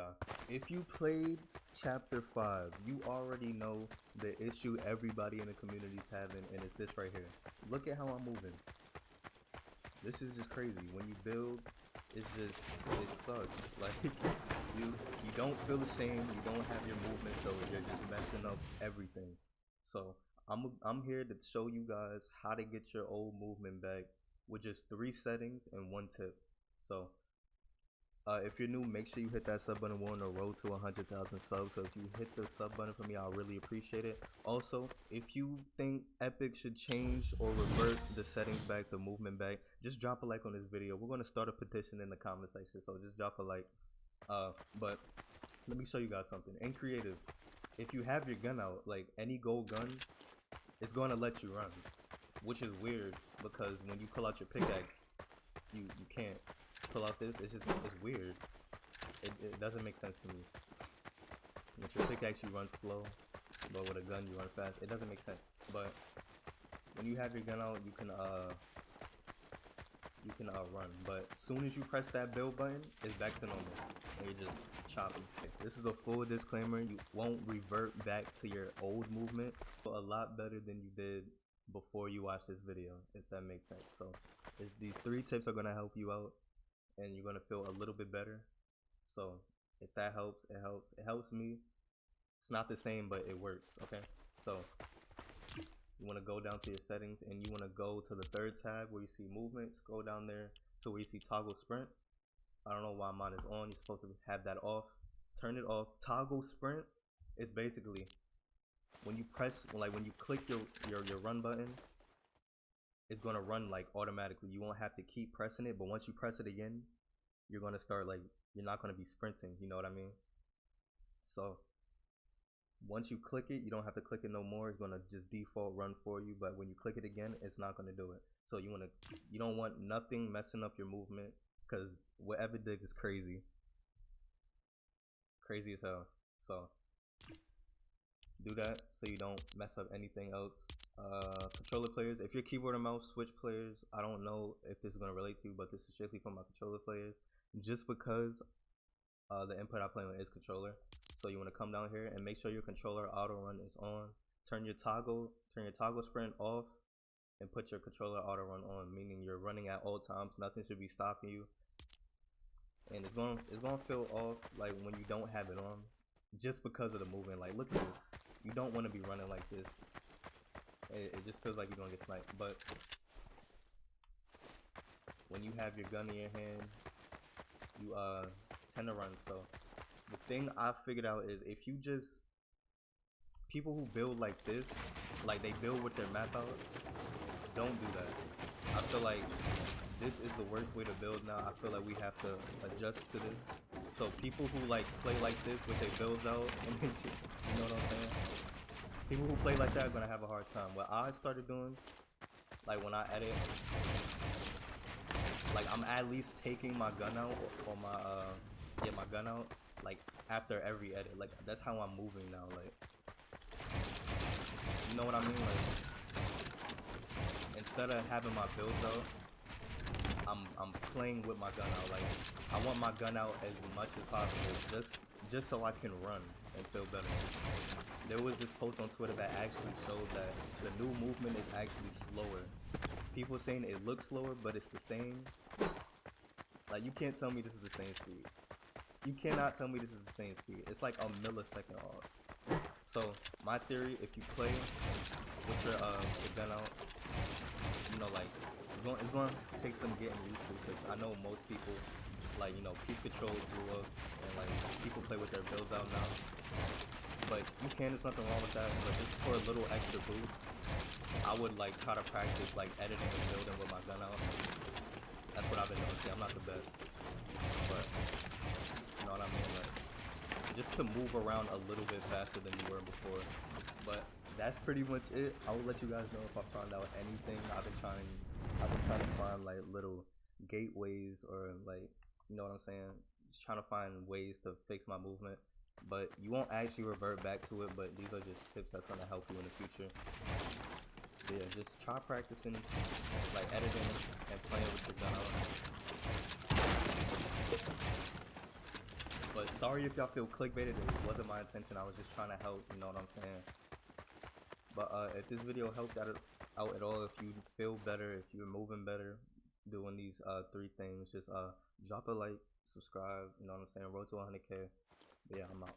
y'all. If you played Chapter 5, you already know the issue everybody in the community is having, and it's this right here. Look at how I'm moving. This is just crazy. When you build, it sucks. Like, you don't feel the same, you don't have your movement, so you're just messing up everything. So, I'm here to show you guys how to get your old movement back with just 3 settings and 1 tip. So, if you're new, make sure you hit that sub button. We're on the road to 100,000 subs, so if you hit the sub button for me, I'll really appreciate it. Also, if you think Epic should change or revert the settings back, the movement back, just drop a like on this video. We're going to start a petition in the comment section, so just drop a like. But let me show you guys something. In creative, if you have your gun out, like any gold gun, it's going to let you run, which is weird because when you pull out your pickaxe, you can't pull out this. It's weird. It doesn't make sense to me. With your pickaxe you run slow, but with a gun you run fast. It doesn't make sense. But when you have your gun out, you can run. But as soon as you press that build button, it's back to normal, and you're just chopping. This is a full disclaimer. You won't revert back to your old movement. A lot better than you did before you watch this video, if that makes sense. So these 3 tips are gonna help you out, and you're gonna feel a little bit better. So if that helps, it helps. It helps me. It's not the same, but it works. Okay, so you want to go down to your settings, and you want to go to the 3rd tab where you see movement. Scroll down there to where you see toggle sprint. I don't know why mine is on. You're supposed to have that off. Turn it off. Toggle sprint is basically when you press, like when you click your run button, it's gonna run like automatically. You won't have to keep pressing it, but once you press it again, you're gonna start, like, you're not gonna be sprinting, you know what I mean? So once you click it, you don't have to click it no more. It's gonna just default run for you, but when you click it again, it's not gonna do it. So you don't want nothing messing up your movement, because whatever did is crazy as hell. So do that so you don't mess up anything else. Controller players, if you're keyboard and mouse switch players, I don't know if this is going to relate to you, but this is strictly for my controller players, just because the input I play on is controller. So you want to come down here and make sure your controller auto run is on. Turn your toggle sprint off, and put your controller auto run on, meaning you're running at all times. Nothing should be stopping you, and it's gonna feel off like when you don't have it on, just because of the movement. Like, look at this. You don't want to be running like this. It just feels like you're gonna get sniped. But when you have your gun in your hand, you tend to run. So the thing I figured out is, if you just, people who build like this, like they build with their map out, don't do that. I feel like this is the worst way to build now. I feel like we have to adjust to this. So people who like play like this with their builds out, and you know what I'm saying? People who play like that are gonna have a hard time. What I started doing, like when I edit, like I'm at least taking my gun out, or my gun out, like after every edit. Like that's how I'm moving now. Like, you know what I mean? Like, instead of having my builds out, I'm playing with my gun out. Like, I want my gun out as much as possible, just so I can run and feel better. There was this post on Twitter that actually showed that the new movement is actually slower. People saying it looks slower, but it's the same. Like, you can't tell me this is the same speed. You cannot tell me this is the same speed. It's like a millisecond off. So my theory, if you play with your gun out, you know, like, it's going to take some getting used to, because I know most people, like, you know, Peace Control grew up, and like people play with their builds out now. But you can, there's nothing wrong with that, but just for a little extra boost, I would like try to practice like editing and building with my gun out. That's what I've been doing. See, I'm not the best, but you know what I mean, like, just to move around a little bit faster than you were before. But that's pretty much it. I will let you guys know if I found out anything. I've been trying to find like little gateways, or like, you know what I'm saying, just trying to find ways to fix my movement. But you won't actually revert back to it, but these are just tips that's going to help you in the future. But yeah, just try practicing like editing and playing with your gun out. But sorry if y'all feel clickbaited. It wasn't my intention. I was just trying to help. You know what I'm saying? But if this video helped out at all, if you feel better, if you're moving better, doing these 3 things, just drop a like, subscribe. You know what I'm saying? Road to 100K. But yeah, I'm out.